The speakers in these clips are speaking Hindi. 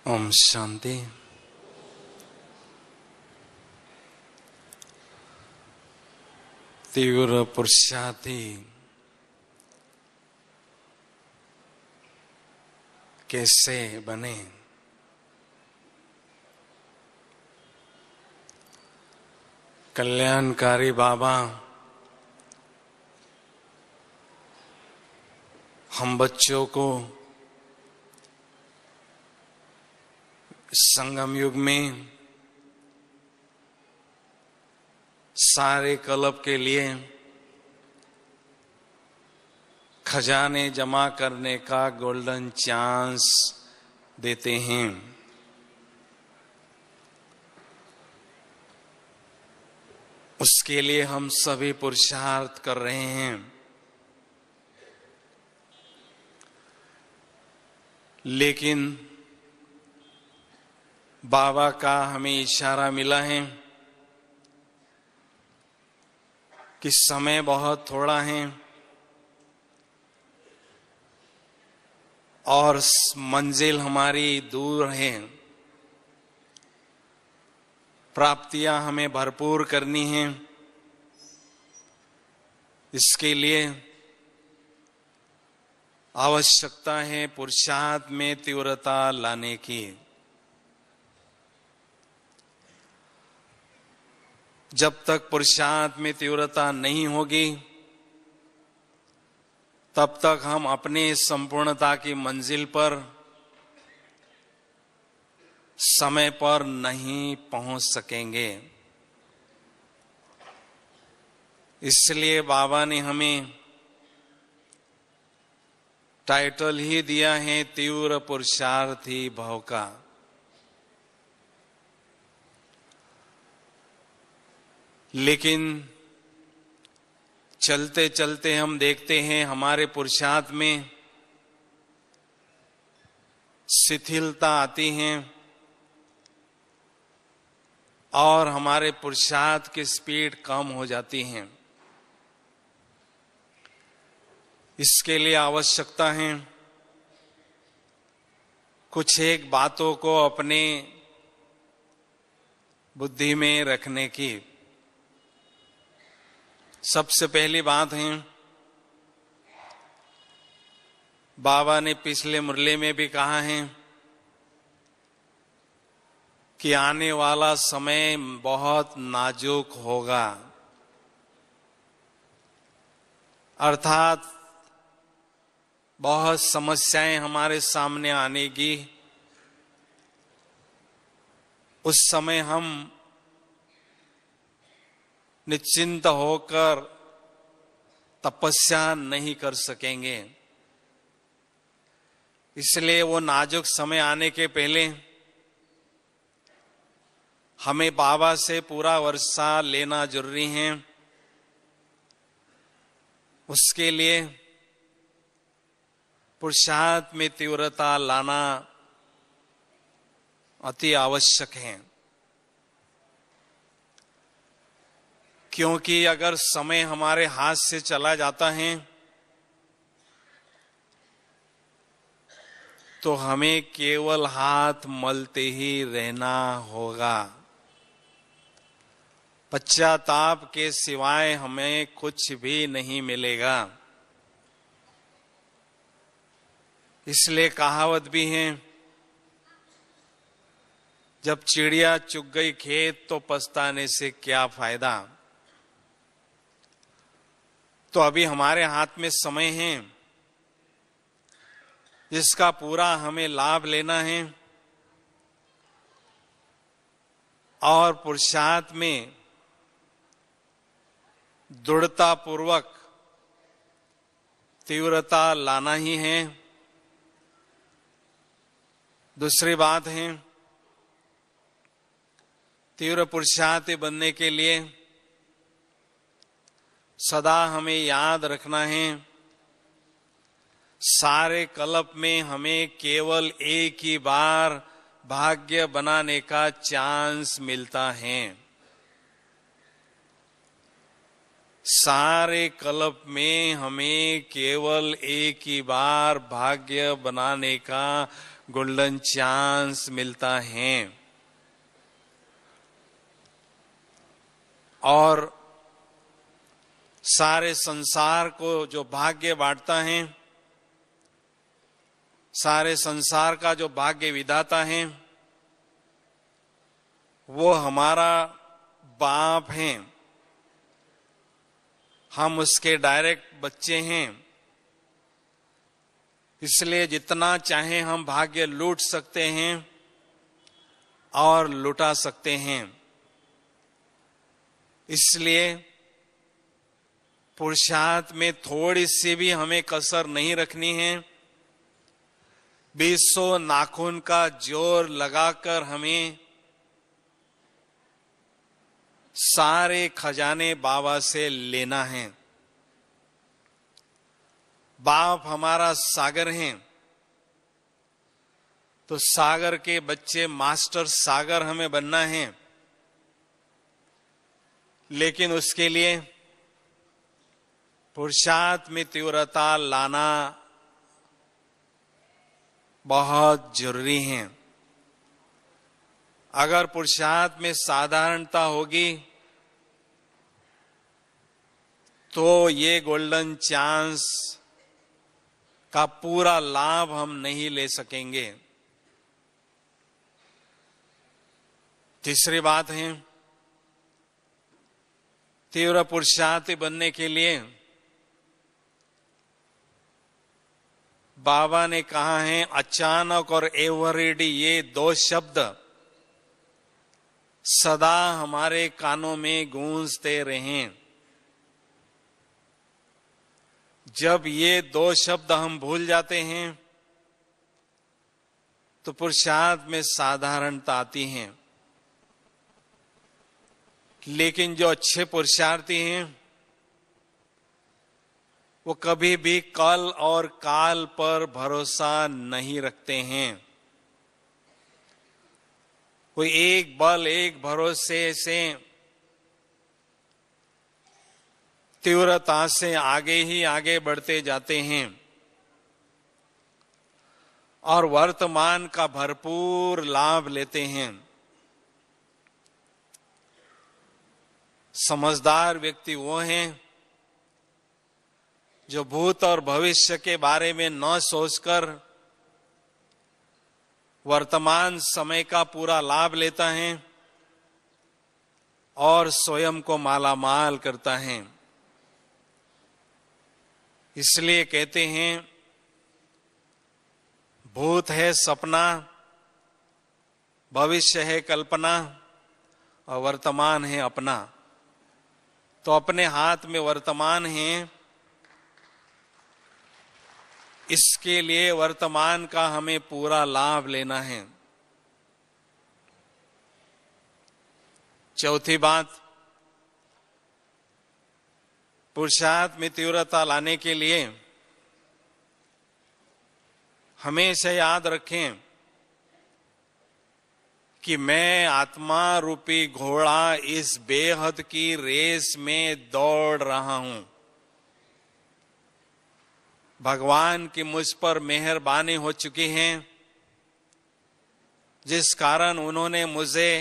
ओम शांति। तीव्र पुरुषार्थी कैसे बने? कल्याणकारी बाबा हम बच्चों को संगम युग में सारे कल्प के लिए खजाने जमा करने का गोल्डन चांस देते हैं। उसके लिए हम सभी पुरुषार्थ कर रहे हैं, लेकिन बाबा का हमें इशारा मिला है कि समय बहुत थोड़ा है और मंजिल हमारी दूर है। प्राप्तियां हमें भरपूर करनी हैं। इसके लिए आवश्यकता है पुरुषार्थ में तीव्रता लाने की। जब तक पुरुषार्थ में तीव्रता नहीं होगी तब तक हम अपने संपूर्णता की मंजिल पर समय पर नहीं पहुंच सकेंगे। इसलिए बाबा ने हमें टाइटल ही दिया है तीव्र पुरुषार्थी भव का। लेकिन चलते चलते हम देखते हैं हमारे पुरुषार्थ में शिथिलता आती है और हमारे पुरुषार्थ की स्पीड कम हो जाती है। इसके लिए आवश्यकता है कुछ एक बातों को अपने बुद्धि में रखने की। सबसे पहली बात है, बाबा ने पिछले मुरली में भी कहा है कि आने वाला समय बहुत नाजुक होगा, अर्थात बहुत समस्याएं हमारे सामने आने की। उस समय हम निश्चिंत होकर तपस्या नहीं कर सकेंगे। इसलिए वो नाजुक समय आने के पहले हमें बाबा से पूरा वर्षा लेना जरूरी है। उसके लिए पुरुषार्थ में तीव्रता लाना अति आवश्यक है, क्योंकि अगर समय हमारे हाथ से चला जाता है तो हमें केवल हाथ मलते ही रहना होगा। पश्चाताप के सिवाय हमें कुछ भी नहीं मिलेगा। इसलिए कहावत भी है, जब चिड़िया चुग गई खेत तो पछताने से क्या फायदा। तो अभी हमारे हाथ में समय है जिसका पूरा हमें लाभ लेना है और पुरुषार्थ में दृढ़ता पूर्वक तीव्रता लाना ही है। दूसरी बात है, तीव्र पुरुषार्थी बनने के लिए सदा हमें याद रखना है, सारे कल्प में हमें केवल एक ही बार भाग्य बनाने का चांस मिलता है। सारे कल्प में हमें केवल एक ही बार भाग्य बनाने का गोल्डन चांस मिलता है। और सारे संसार को जो भाग्य बांटता है, सारे संसार का जो भाग्य विधाता है, वो हमारा बाप है। हम उसके डायरेक्ट बच्चे हैं। इसलिए जितना चाहे हम भाग्य लूट सकते हैं और लुटा सकते हैं। इसलिए पुरुषार्थ में थोड़ी सी भी हमें कसर नहीं रखनी है। 200 नाखून का जोर लगाकर हमें सारे खजाने बाबा से लेना है। बाप हमारा सागर है, तो सागर के बच्चे मास्टर सागर हमें बनना है। लेकिन उसके लिए पुरुषार्थ में तीव्रता लाना बहुत जरूरी है। अगर पुरुषार्थ में साधारणता होगी तो ये गोल्डन चांस का पूरा लाभ हम नहीं ले सकेंगे। तीसरी बात है, तीव्र पुरुषार्थी बनने के लिए बाबा ने कहा है अचानक और एवरीडे, ये 2 शब्द सदा हमारे कानों में गूंजते रहें। जब ये 2 शब्द हम भूल जाते हैं तो पुरुषार्थ में साधारणता आती है। लेकिन जो अच्छे पुरुषार्थी हैं वो कभी भी कल और काल पर भरोसा नहीं रखते हैं। कोई एक बल एक भरोसे से तीव्रता से आगे ही आगे बढ़ते जाते हैं और वर्तमान का भरपूर लाभ लेते हैं। समझदार व्यक्ति वो हैं जो भूत और भविष्य के बारे में न सोचकर वर्तमान समय का पूरा लाभ लेता है और स्वयं को मालामाल करता है। इसलिए कहते हैं भूत है सपना, भविष्य है कल्पना और वर्तमान है अपना। तो अपने हाथ में वर्तमान है, इसके लिए वर्तमान का हमें पूरा लाभ लेना है। चौथी बात, पुरुषार्थ में तीव्रता लाने के लिए हमेशा याद रखें कि मैं आत्मा रूपी घोड़ा इस बेहद की रेस में दौड़ रहा हूं। भगवान की मुझ पर मेहरबानी हो चुकी है, जिस कारण उन्होंने मुझे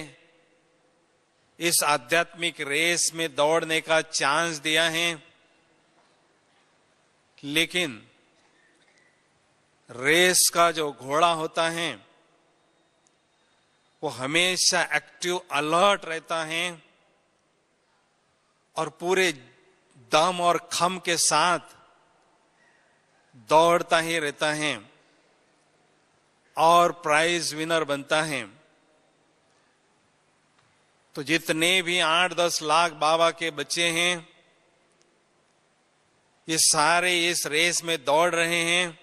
इस आध्यात्मिक रेस में दौड़ने का चांस दिया है। लेकिन रेस का जो घोड़ा होता है वो हमेशा एक्टिव अलर्ट रहता है और पूरे दम और खम के साथ दौड़ता ही रहता है और प्राइज विनर बनता है। तो जितने भी 8-10 लाख बाबा के बच्चे हैं, ये सारे इस रेस में दौड़ रहे हैं।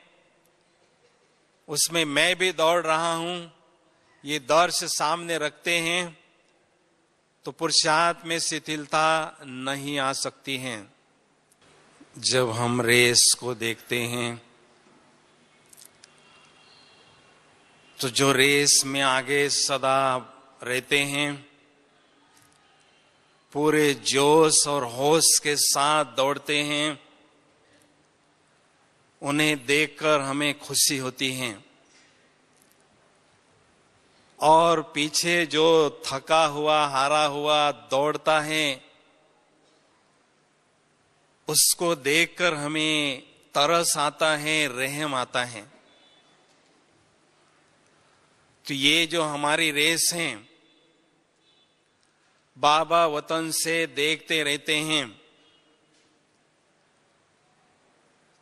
उसमें मैं भी दौड़ रहा हूं। ये दर्श सामने रखते हैं तो पुरुषार्थ में शिथिलता नहीं आ सकती है। जब हम रेस को देखते हैं तो जो रेस में आगे सदा रहते हैं, पूरे जोश और होश के साथ दौड़ते हैं, उन्हें देखकर हमें खुशी होती है। और पीछे जो थका हुआ हारा हुआ दौड़ता है, उसको देखकर हमें तरस आता है, रहम आता है। तो ये जो हमारी रेस है, बाबा वतन से देखते रहते हैं,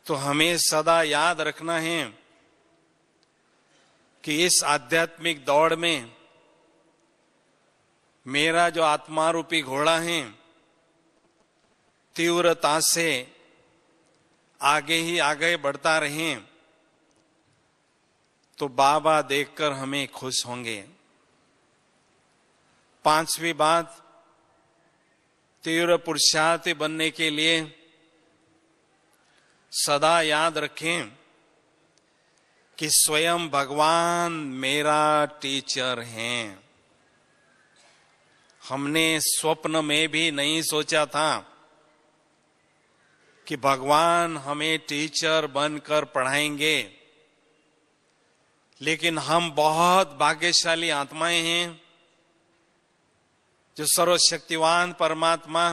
तो हमें सदा याद रखना है कि इस आध्यात्मिक दौड़ में मेरा जो आत्मा रूपी घोड़ा है, तीव्रता से आगे ही आगे बढ़ता रहे, तो बाबा देखकर हमें खुश होंगे। पांचवी बात, तीव्र पुरुषार्थी बनने के लिए सदा याद रखें कि स्वयं भगवान मेरा टीचर हैं। हमने स्वप्न में भी नहीं सोचा था कि भगवान हमें टीचर बनकर पढ़ाएंगे, लेकिन हम बहुत भाग्यशाली आत्माएं हैं जो सर्वशक्तिवान परमात्मा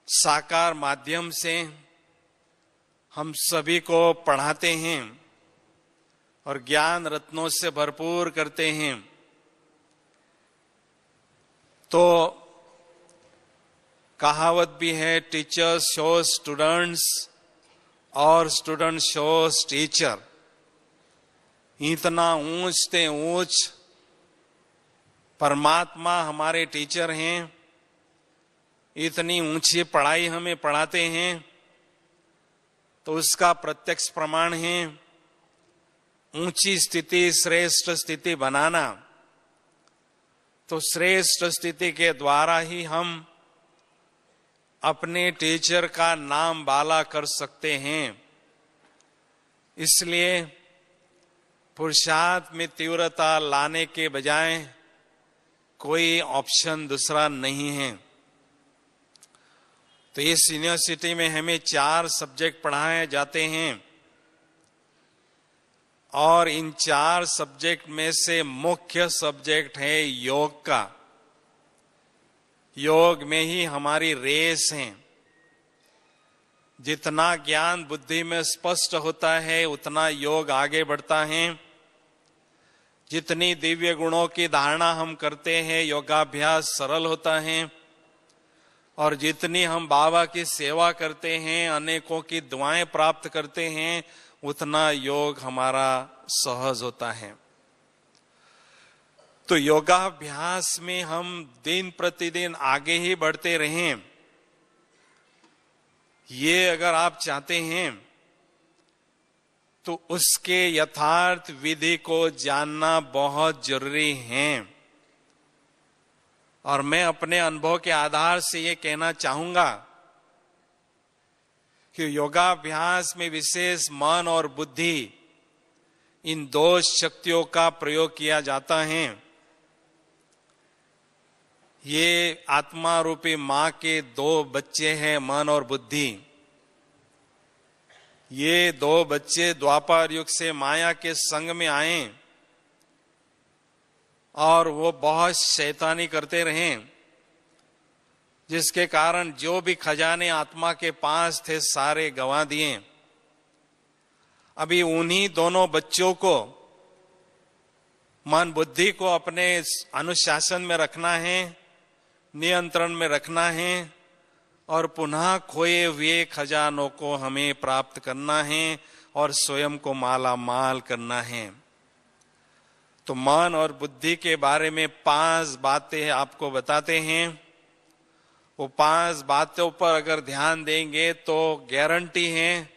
साकार माध्यम से हम सभी को पढ़ाते हैं और ज्ञान रत्नों से भरपूर करते हैं। तो कहावत भी है, टीचर शोज स्टूडेंट्स और स्टूडेंट शोज टीचर। इतना ऊंच ते ऊंच परमात्मा हमारे टीचर हैं, इतनी ऊंची पढ़ाई हमें पढ़ाते हैं, तो उसका प्रत्यक्ष प्रमाण है ऊंची स्थिति श्रेष्ठ स्थिति बनाना। तो श्रेष्ठ स्थिति के द्वारा ही हम अपने टीचर का नाम बाला कर सकते हैं। इसलिए पुरुषार्थ में तीव्रता लाने के बजाय कोई ऑप्शन दूसरा नहीं है। तो इस यूनिवर्सिटी में हमें 4 सब्जेक्ट पढ़ाए जाते हैं और इन 4 सब्जेक्ट में से मुख्य सब्जेक्ट है योग का। योग में ही हमारी रेस है। जितना ज्ञान बुद्धि में स्पष्ट होता है, उतना योग आगे बढ़ता है। जितनी दिव्य गुणों की धारणा हम करते हैं, योगाभ्यास सरल होता है। और जितनी हम बाबा की सेवा करते हैं, अनेकों की दुआएं प्राप्त करते हैं, उतना योग हमारा सहज होता है। तो योगाभ्यास में हम दिन प्रतिदिन आगे ही बढ़ते रहें, ये अगर आप चाहते हैं तो उसके यथार्थ विधि को जानना बहुत जरूरी है। और मैं अपने अनुभव के आधार से ये कहना चाहूंगा कि योगाभ्यास में विशेष मन और बुद्धि, इन 2 शक्तियों का प्रयोग किया जाता है। ये आत्मा रूपी मां के 2 बच्चे हैं, मन और बुद्धि। ये 2 बच्चे द्वापर युग से माया के संग में आए और वो बहुत शैतानी करते रहे, जिसके कारण जो भी खजाने आत्मा के पास थे सारे गंवा दिए। अभी उन्हीं दोनों बच्चों को, मन बुद्धि को अपने अनुशासन में रखना है, नियंत्रण में रखना है और पुनः खोए हुए खजानों को हमें प्राप्त करना है और स्वयं को माला माल करना है। तो मन और बुद्धि के बारे में 5 बातें आपको बताते हैं। वो 5 बातों पर अगर ध्यान देंगे तो गारंटी है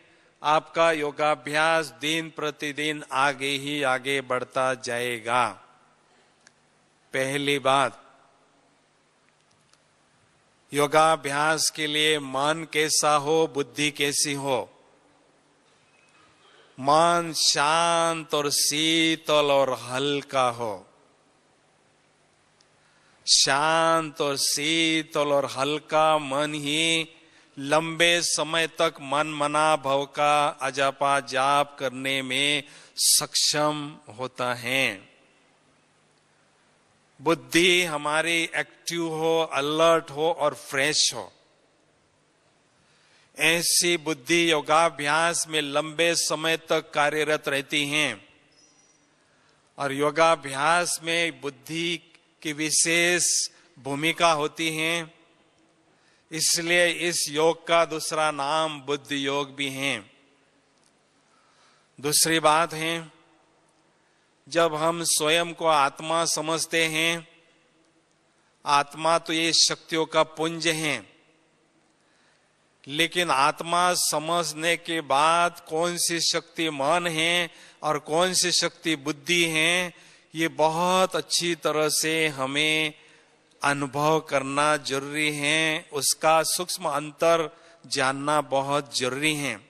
आपका योगाभ्यास दिन प्रतिदिन आगे ही आगे बढ़ता जाएगा। पहली बात, योगाभ्यास के लिए मन कैसा हो, बुद्धि कैसी हो। मन शांत और शीतल और हल्का हो। शांत और शीतल और हल्का मन ही लंबे समय तक मन मना भव का अजपा जाप करने में सक्षम होता है। बुद्धि हमारी एक्टिव हो, अलर्ट हो और फ्रेश हो। ऐसी बुद्धि योगाभ्यास में लंबे समय तक कार्यरत रहती हैं और योगाभ्यास में बुद्धि की विशेष भूमिका होती है। इसलिए इस योग का दूसरा नाम बुद्धि योग भी है। दूसरी बात है, जब हम स्वयं को आत्मा समझते हैं, आत्मा तो ये शक्तियों का पुंज है, लेकिन आत्मा समझने के बाद कौन सी शक्ति मन है और कौन सी शक्ति बुद्धि है, ये बहुत अच्छी तरह से हमें अनुभव करना जरूरी है। उसका सूक्ष्म अंतर जानना बहुत जरूरी है।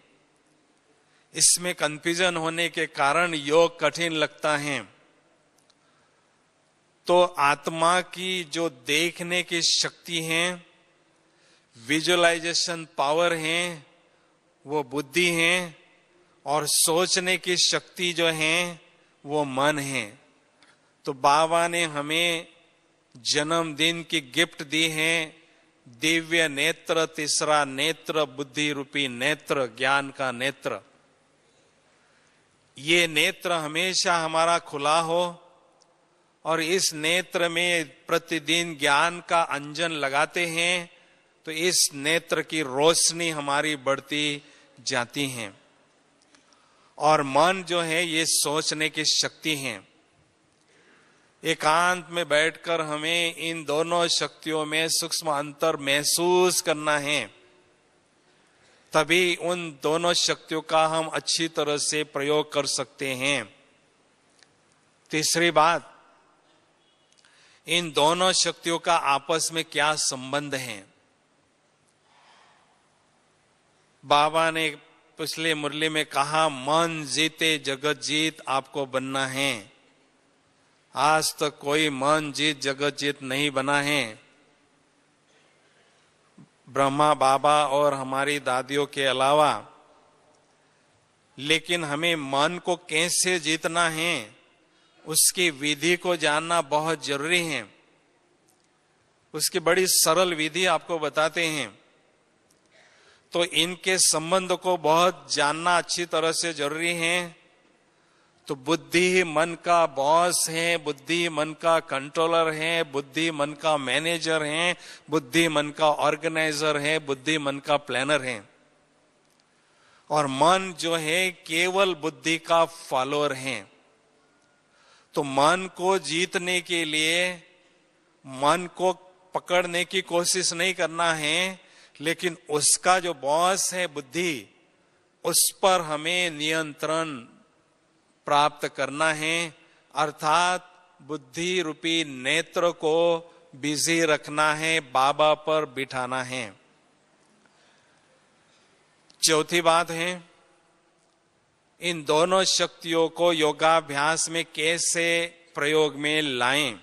इसमें कंफ्यूजन होने के कारण योग कठिन लगता है। तो आत्मा की जो देखने की शक्ति है, विजुअलाइजेशन पावर है, वो बुद्धि है, और सोचने की शक्ति जो है वो मन है। तो बाबा ने हमें जन्मदिन की गिफ्ट दी है, दिव्य नेत्र, तीसरा नेत्र बुद्धि रूपी नेत्र, ज्ञान का नेत्र। ये नेत्र हमेशा हमारा खुला हो और इस नेत्र में प्रतिदिन ज्ञान का अंजन लगाते हैं तो इस नेत्र की रोशनी हमारी बढ़ती जाती है। और मन जो है ये सोचने की शक्ति है। एकांत में बैठकर हमें इन दोनों शक्तियों में सूक्ष्म अंतर महसूस करना है, तभी उन दोनों शक्तियों का हम अच्छी तरह से प्रयोग कर सकते हैं। तीसरी बात, इन दोनों शक्तियों का आपस में क्या संबंध है। बाबा ने पिछले मुरली में कहा, मन जीते जगत जीत आपको बनना है। आज तक कोई मन जीत जगत जीत नहीं बना है। ब्रह्मा बाबा और हमारी दादियों के अलावा। लेकिन हमें मन को कैसे जीतना है, उसकी विधि को जानना बहुत जरूरी है। उसकी बड़ी सरल विधि आपको बताते हैं। तो इनके संबंध को बहुत जानना अच्छी तरह से जरूरी है। तो बुद्धि मन का बॉस है, बुद्धि मन का कंट्रोलर है, बुद्धि मन का मैनेजर है, बुद्धि मन का ऑर्गेनाइजर है, बुद्धि मन का प्लानर है। और मन जो है केवल बुद्धि का फॉलोअर है। तो मन को जीतने के लिए मन को पकड़ने की कोशिश नहीं करना है, लेकिन उसका जो बॉस है बुद्धि, उस पर हमें नियंत्रण प्राप्त करना है। अर्थात बुद्धि रूपी नेत्र को बिजी रखना है, बाबा पर बिठाना है। चौथी बात है, इन दोनों शक्तियों को योगाभ्यास में कैसे प्रयोग में लाएं।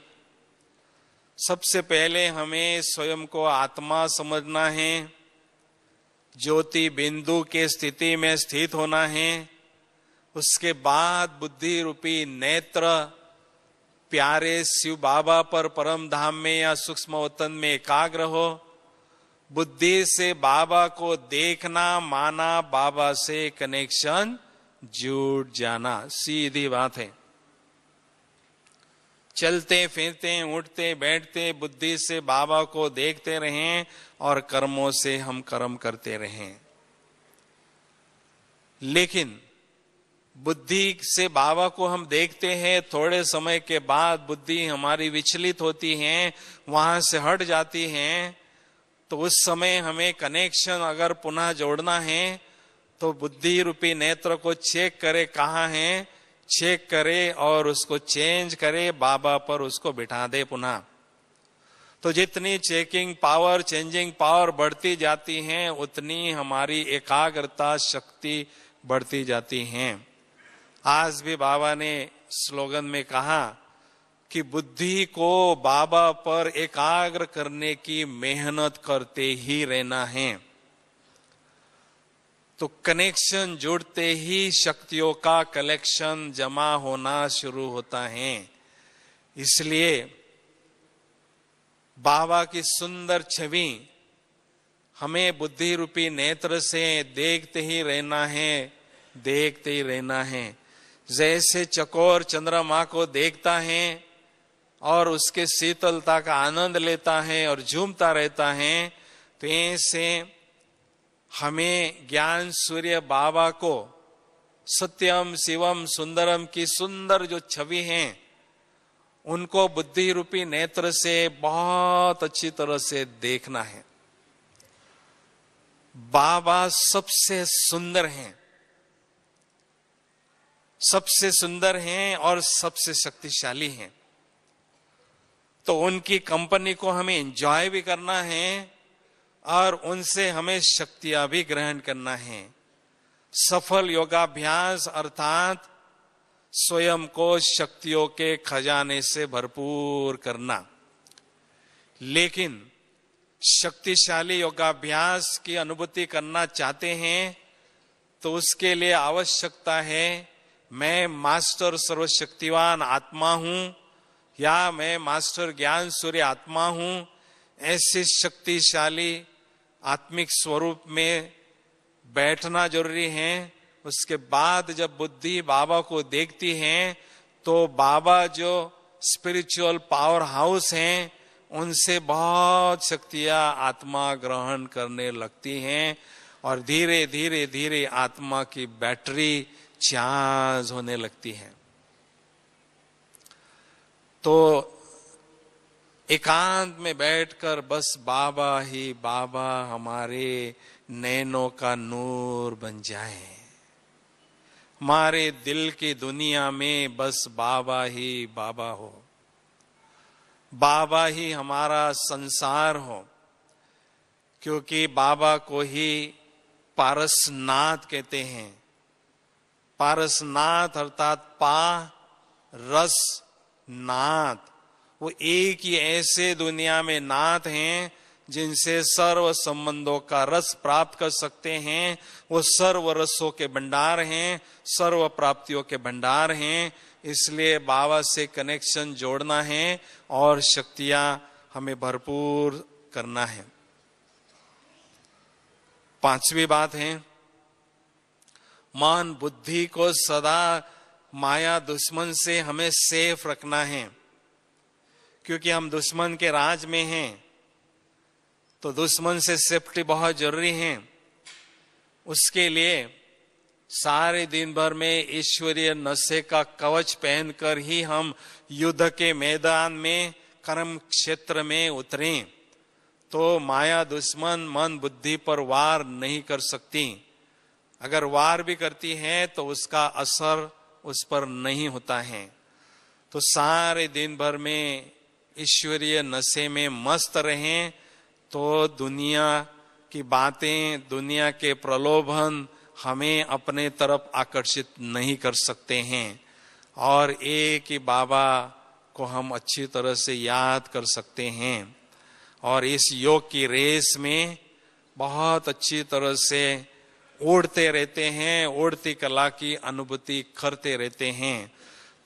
सबसे पहले हमें स्वयं को आत्मा समझना है, ज्योति बिंदु के स्थिति में स्थित होना है। उसके बाद बुद्धि रूपी नेत्र प्यारे शिव बाबा पर परम धाम में या सूक्ष्म वतन में एकाग्र हो। बुद्धि से बाबा को देखना माना बाबा से कनेक्शन जुड़ जाना, सीधी बात है। चलते फिरते उठते बैठते बुद्धि से बाबा को देखते रहें और कर्मों से हम कर्म करते रहें। लेकिन बुद्धि से बाबा को हम देखते हैं, थोड़े समय के बाद बुद्धि हमारी विचलित होती है, वहां से हट जाती है। तो उस समय हमें कनेक्शन अगर पुनः जोड़ना है तो बुद्धि रूपी नेत्र को चेक करे कहाँ है, चेक करे और उसको चेंज करे, बाबा पर उसको बिठा दे पुनः। तो जितनी चेकिंग पावर, चेंजिंग पावर बढ़ती जाती है, उतनी हमारी एकाग्रता शक्ति बढ़ती जाती है। आज भी बाबा ने स्लोगन में कहा कि बुद्धि को बाबा पर एकाग्र करने की मेहनत करते ही रहना है। तो कनेक्शन जुड़ते ही शक्तियों का कलेक्शन जमा होना शुरू होता है। इसलिए बाबा की सुंदर छवि हमें बुद्धि रूपी नेत्र से देखते ही रहना है, देखते ही रहना है। जैसे चकोर चंद्रमा को देखता है और उसके शीतलता का आनंद लेता है और झूमता रहता है, तो ऐसे हमें ज्ञान सूर्य बाबा को सत्यम शिवम सुंदरम की सुंदर जो छवि है, उनको बुद्धि रूपी नेत्र से बहुत अच्छी तरह से देखना है। बाबा सबसे सुंदर हैं, सबसे सुंदर हैं और सबसे शक्तिशाली हैं। तो उनकी कंपनी को हमें एंजॉय भी करना है और उनसे हमें शक्तियां भी ग्रहण करना है। सफल योगाभ्यास अर्थात स्वयं को शक्तियों के खजाने से भरपूर करना। लेकिन शक्तिशाली योगाभ्यास की अनुभूति करना चाहते हैं तो उसके लिए आवश्यकता है मैं मास्टर सर्वशक्तिवान आत्मा हूं या मैं मास्टर ज्ञान सूर्य आत्मा हूं। ऐसे शक्तिशाली आत्मिक स्वरूप में बैठना जरूरी है। उसके बाद जब बुद्धि बाबा को देखती है तो बाबा जो स्पिरिचुअल पावर हाउस हैं उनसे बहुत शक्तियां आत्मा ग्रहण करने लगती हैं और धीरे धीरे धीरे आत्मा की बैटरी चार्ज होने लगती है। तो एकांत में बैठकर बस बाबा ही बाबा हमारे नैनों का नूर बन जाए, हमारे दिल की दुनिया में बस बाबा ही बाबा हो, बाबा ही हमारा संसार हो। क्योंकि बाबा को ही पारसनाथ कहते हैं। पारसनाथ अर्थात पा रस नाथ, वो एक ही ऐसे दुनिया में नाथ हैं जिनसे सर्व संबंधों का रस प्राप्त कर सकते हैं। वो सर्व रसों के भंडार हैं, सर्व प्राप्तियों के भंडार हैं। इसलिए बाबा से कनेक्शन जोड़ना है और शक्तियां हमें भरपूर करना है। पांचवी बात है, मन बुद्धि को सदा माया दुश्मन से हमें सेफ रखना है। क्योंकि हम दुश्मन के राज में हैं तो दुश्मन से सेफ्टी बहुत जरूरी है। उसके लिए सारे दिन भर में ईश्वरीय नशे का कवच पहनकर ही हम युद्ध के मैदान में कर्म क्षेत्र में उतरें तो माया दुश्मन मन बुद्धि पर वार नहीं कर सकती। अगर वार भी करती है तो उसका असर उस पर नहीं होता है। तो सारे दिन भर में ईश्वरीय नशे में मस्त रहें तो दुनिया की बातें, दुनिया के प्रलोभन हमें अपने तरफ आकर्षित नहीं कर सकते हैं और एक ही बाबा को हम अच्छी तरह से याद कर सकते हैं और इस योग की रेस में बहुत अच्छी तरह से उड़ते रहते हैं, उड़ती कला की अनुभूति करते रहते हैं।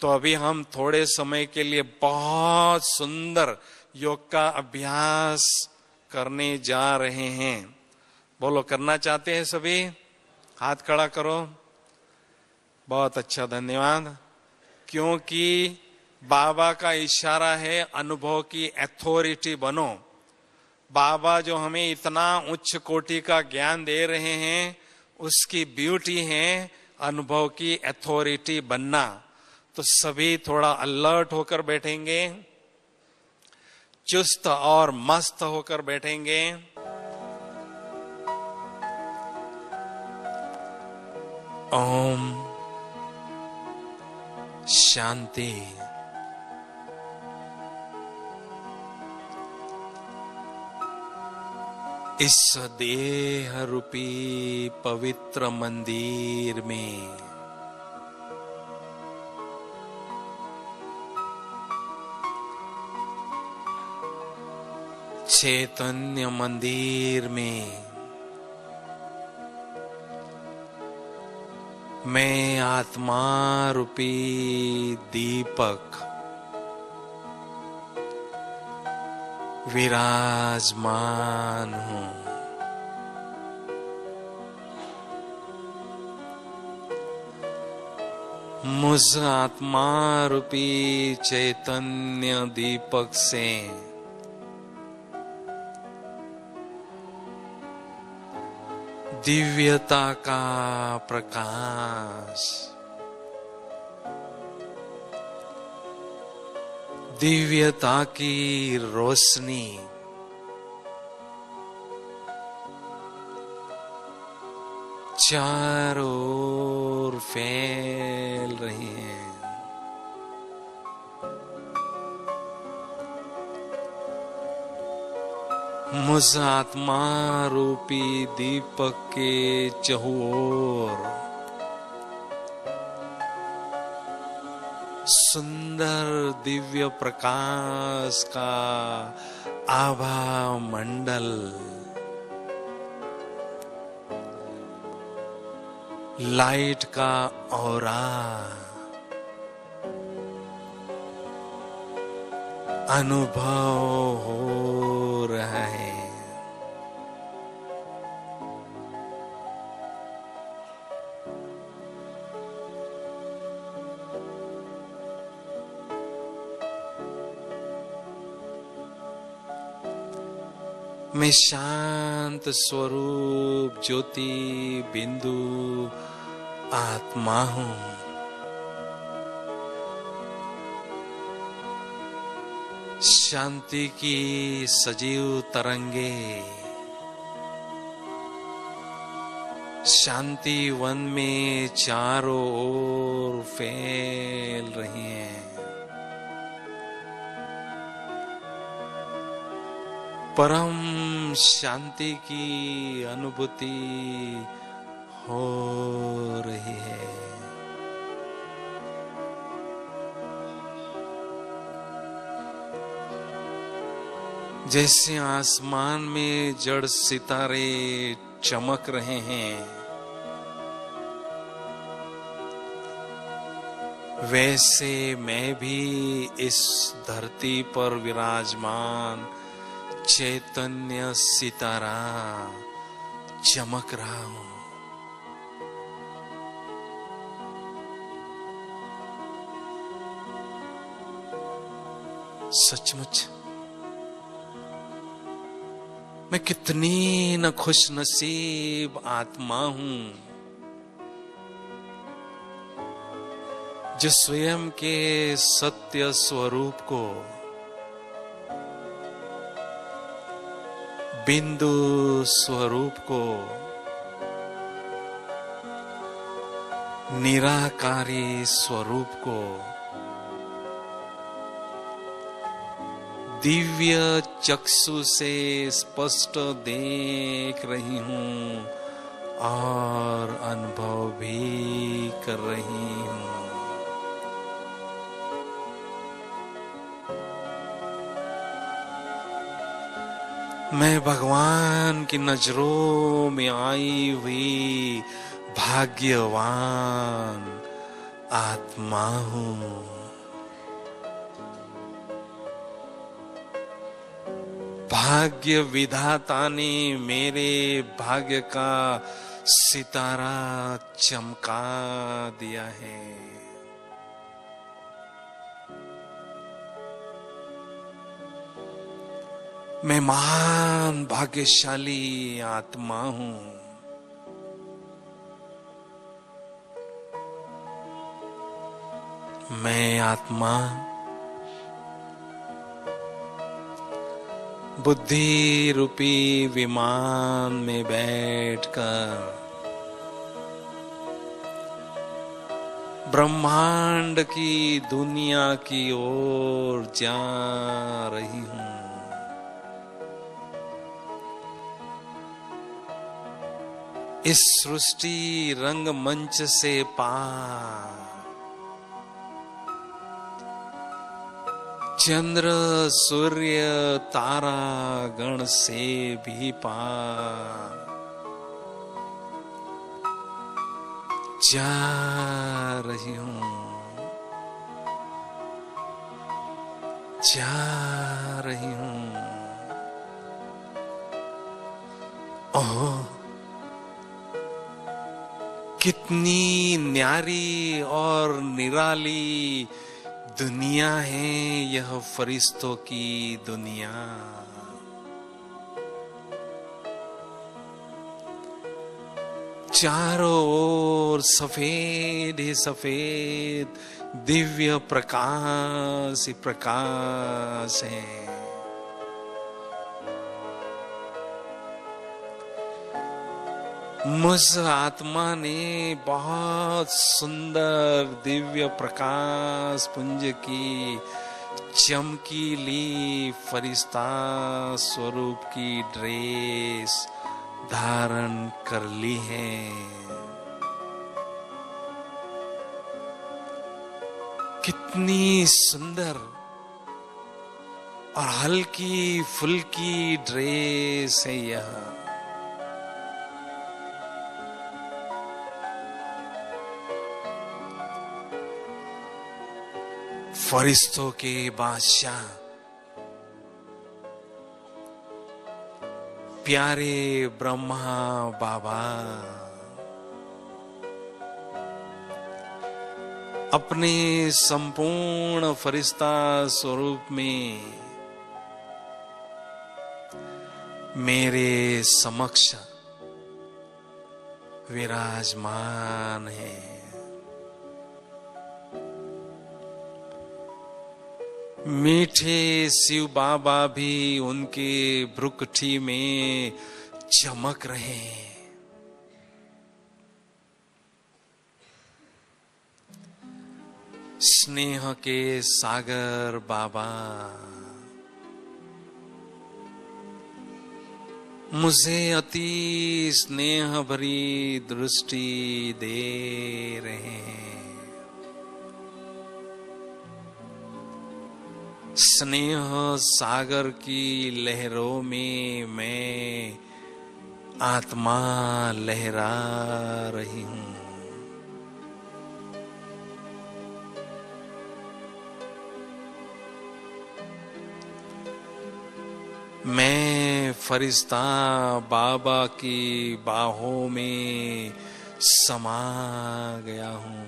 तो अभी हम थोड़े समय के लिए बहुत सुंदर योग का अभ्यास करने जा रहे हैं। बोलो, करना चाहते हैं सभी? हाथ खड़ा करो। बहुत अच्छा, धन्यवाद। क्योंकि बाबा का इशारा है अनुभव की अथॉरिटी बनो। बाबा जो हमें इतना उच्च कोटि का ज्ञान दे रहे हैं उसकी ब्यूटी है अनुभव की अथॉरिटी बनना। तो सभी थोड़ा अलर्ट होकर बैठेंगे, चुस्त और मस्त होकर बैठेंगे। ओम शांति। इस देह रूपी पवित्र मंदिर में चैतन्य मंदिर में मैं आत्मा रूपी दीपक विराजमान हूं। मुझ आत्मा रूपी चैतन्य दीपक से दिव्यता का प्रकाश, दिव्यता की रोशनी चारों ओर फैल रही है। मुझ आत्मा रूपी दीपक के चहुओर सुंदर दिव्य प्रकाश का आभा मंडल लाइट का ऑरा अनुभव हो रहा है। मैं शांत स्वरूप ज्योति बिंदु आत्मा हूं। शांति की सजीव तरंगे शांति वन में चारों ओर फैल रही हैं। परम शांति की अनुभूति हो रही है। जैसे आसमान में जड़ सितारे चमक रहे हैं, वैसे मैं भी इस धरती पर विराजमान चैतन्य सितारा चमक रहा हूं। सचमुच मैं कितनी न खुश नसीब आत्मा हूं जो स्वयं के सत्य स्वरूप को बिंदु स्वरूप को निराकारी स्वरूप को दिव्य चक्षु से स्पष्ट देख रही हूं और अनुभव भी कर रही हूं। मैं भगवान की नजरों में आई हुई भाग्यवान आत्मा हूं। भाग्य विधाता ने मेरे भाग्य का सितारा चमका दिया है। मैं महान भाग्यशाली आत्मा हूं। मैं आत्मा बुद्धि रूपी विमान में बैठकर ब्रह्मांड की दुनिया की ओर जा रही हूं। इस सृष्टि रंगमंच से पार चंद्र सूर्य तारा गण से भी पार जा रही हूं, जा रही हूं। ओह, कितनी न्यारी और निराली दुनिया है यह फरिश्तों की दुनिया। चारों ओर सफेद ही सफेद दिव्य प्रकाश ही प्रकाश है। मुझ आत्मा ने बहुत सुंदर दिव्य प्रकाश पुंज की चमकीली फरिश्ता स्वरूप की ड्रेस धारण कर ली है। कितनी सुंदर और हल्की फुल्की ड्रेस है यह। फरिश्तों के बादशाह प्यारे ब्रह्मा बाबा अपने संपूर्ण फरिश्ता स्वरूप में मेरे समक्ष विराजमान है। मीठे शिव बाबा भी उनके भ्रुकुटी में चमक रहे हैं। स्नेह के सागर बाबा मुझे अति स्नेह भरी दृष्टि दे रहे हैं। स्नेह सागर की लहरों में मैं आत्मा लहरा रही हूं। मैं फरिश्ता बाबा की बाहों में समा गया हूं।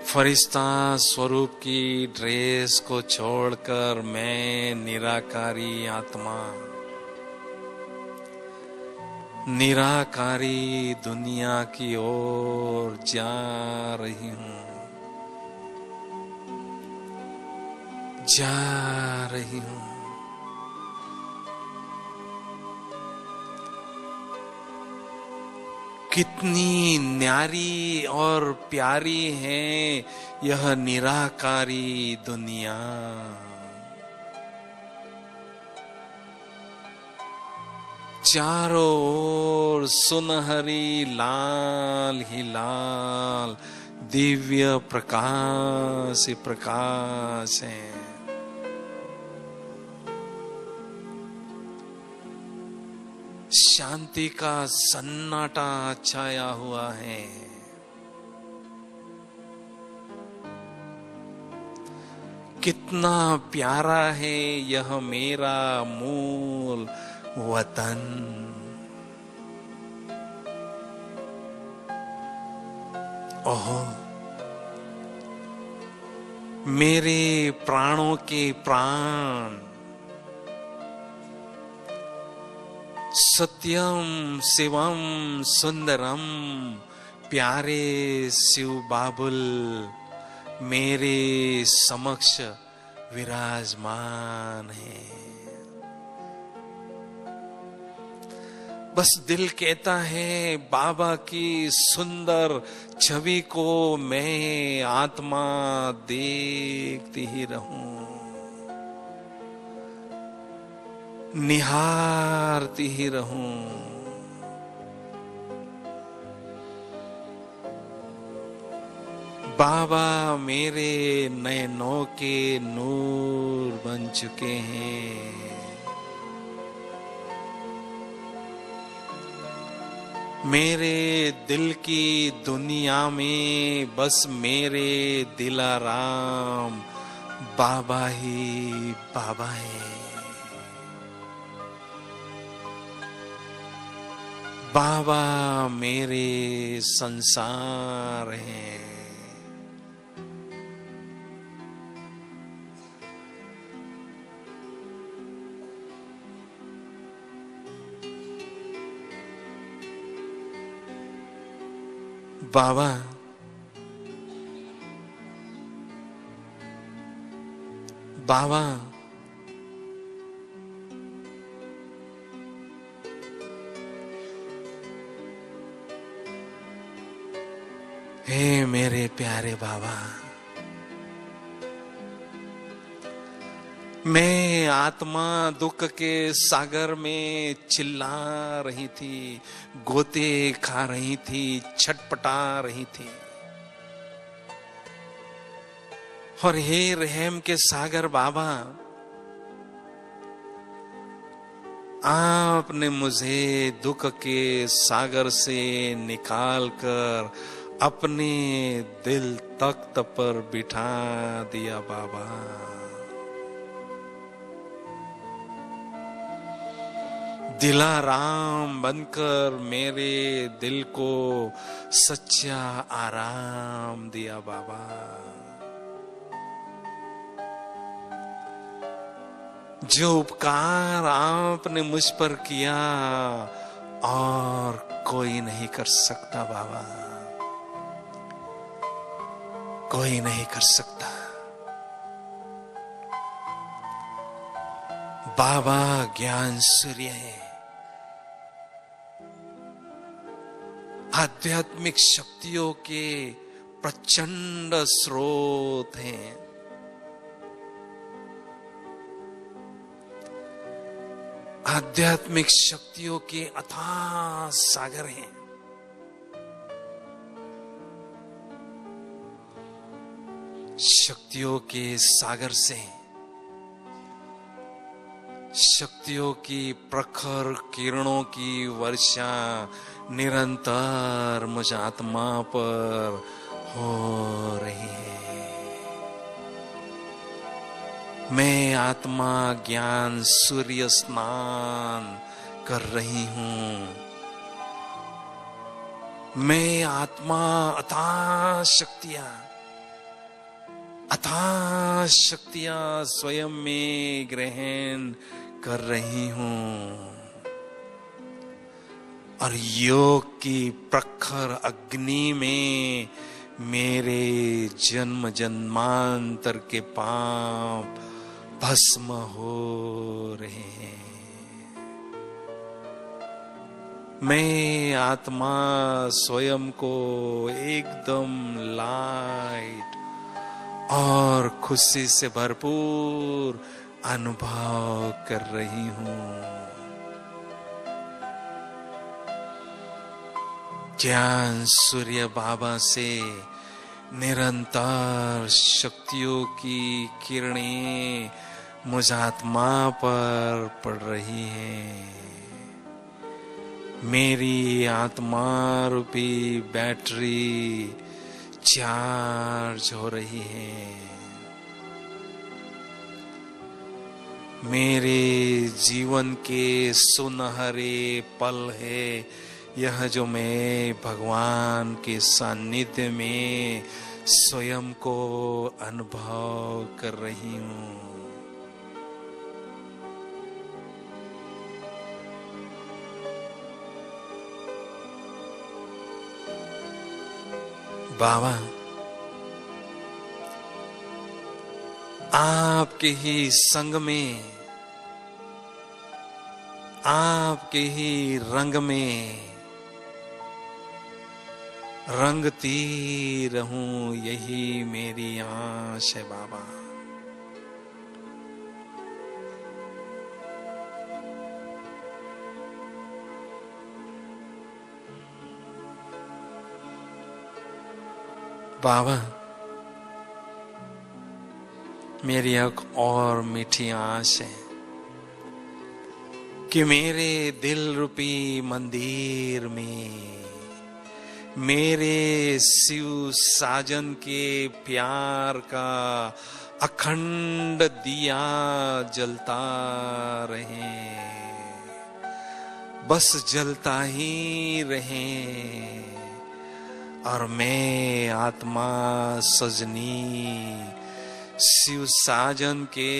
फरिश्ता स्वरूप की ड्रेस को छोड़कर मैं निराकारी आत्मा निराकारी दुनिया की ओर जा रही हूं, जा रही हूं। कितनी न्यारी और प्यारी है यह निराकारी दुनिया। चारों ओर सुनहरी लाल ही लाल दिव्य प्रकाश ही प्रकाश है। शांति का सन्नाटा छाया हुआ है। कितना प्यारा है यह मेरा मूल वतन। ओह, मेरे प्राणों के प्राण, सत्यम शिवम सुंदरम प्यारे शिव बाबुल मेरे समक्ष विराजमान है। बस दिल कहता है बाबा की सुंदर छवि को मैं आत्मा देखती ही रहूं, निहारती ही रहूं। बाबा मेरे नयनों के नूर बन चुके हैं। मेरे दिल की दुनिया में बस मेरे दिलाराम बाबा ही बाबा है। बाबा मेरे संसार हैं। बाबा बाबा हे मेरे प्यारे बाबा, मैं आत्मा दुख के सागर में चिल्ला रही थी, गोते खा रही थी, छटपटा रही थी। और हे रहम के सागर बाबा, आपने मुझे दुख के सागर से निकालकर अपने दिल तख्त पर बिठा दिया बाबा। दिलाराम बनकर मेरे दिल को सच्चा आराम दिया बाबा। जो उपकार आपने मुझ पर किया और कोई नहीं कर सकता बाबा, कोई नहीं कर सकता। बाबा ज्ञान सूर्य है, आध्यात्मिक शक्तियों के प्रचंड स्रोत हैं। आध्यात्मिक शक्तियों के अथाह सागर हैं। शक्तियों के सागर से, शक्तियों की प्रखर किरणों की वर्षा निरंतर मुझ आत्मा पर हो रही है। मैं आत्मा ज्ञान सूर्य स्नान कर रही हूं। मैं आत्मा अथाह शक्तियां स्वयं में ग्रहण कर रही हूं और योग की प्रखर अग्नि में मेरे जन्म जन्मांतर के पाप भस्म हो रहे हैं। मैं आत्मा स्वयं को एकदम लाइट और खुशी से भरपूर अनुभव कर रही हूं। ज्ञान सूर्य बाबा से निरंतर शक्तियों की किरणें मुझ आत्मा पर पड़ रही हैं। मेरी आत्मा रूपी बैटरी चार्ज हो रही है। मेरे जीवन के सुनहरे पल है यह जो मैं भगवान के सानिध्य में स्वयं को अनुभव कर रही हूं। बाबा, आपके ही संग में, आपके ही रंग में रंगती रहूं, यही मेरी आश है बाबा। बाबा, मेरी एक और मीठी आश है। कि मेरे दिल रूपी मंदिर में मेरे शिव साजन के प्यार का अखंड दिया जलता रहे, बस जलता ही रहे। और मैं आत्मा सजनी शिव साजन के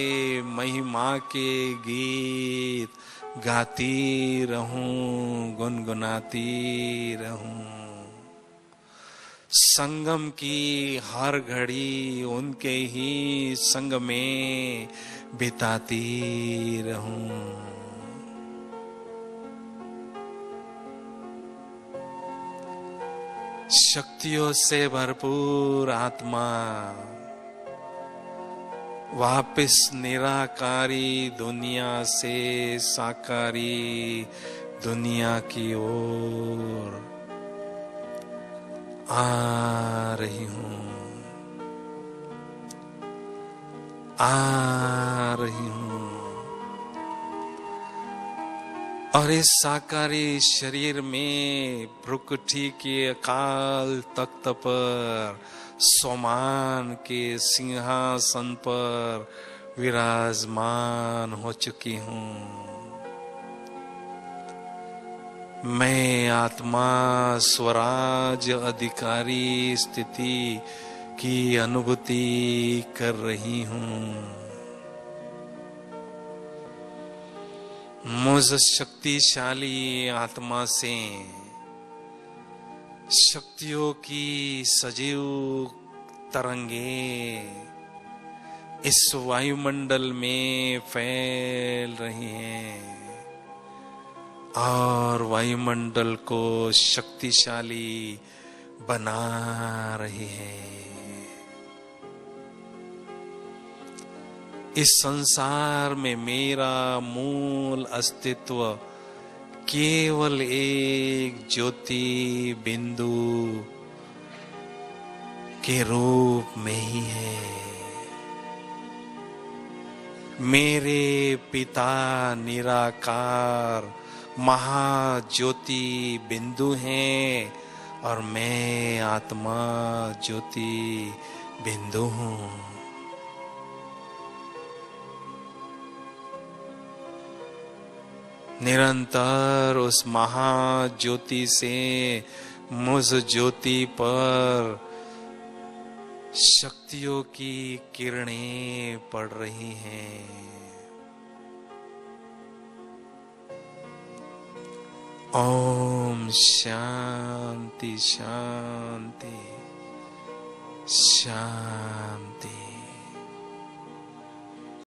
महिमा के गीत गाती रहूं, गुनगुनाती रहूं। संगम की हर घड़ी उनके ही संग में बिताती रहूं। शक्तियों से भरपूर आत्मा वापिस निराकारी दुनिया से साकारी दुनिया की ओर आ रही हूं, आ रही हूं। और इस साकारी शरीर में भ्रुकुटी के अकाल तख्त पर सोमान के सिंहासन पर विराजमान हो चुकी हूं। मैं आत्मा स्वराज अधिकारी स्थिति की अनुभूति कर रही हूं। मुझ शक्तिशाली आत्मा से शक्तियों की सजीव तरंगे इस वायुमंडल में फैल रही हैं और वायुमंडल को शक्तिशाली बना रही हैं। इस संसार में मेरा मूल अस्तित्व केवल एक ज्योति बिंदु के रूप में ही है। मेरे पिता निराकार महाज्योति बिंदु हैं और मैं आत्मा ज्योति बिंदु हूं। निरंतर उस महाज्योति से मुझ ज्योति पर शक्तियों की किरणें पड़ रही हैं। ओम शांति शांति शांति।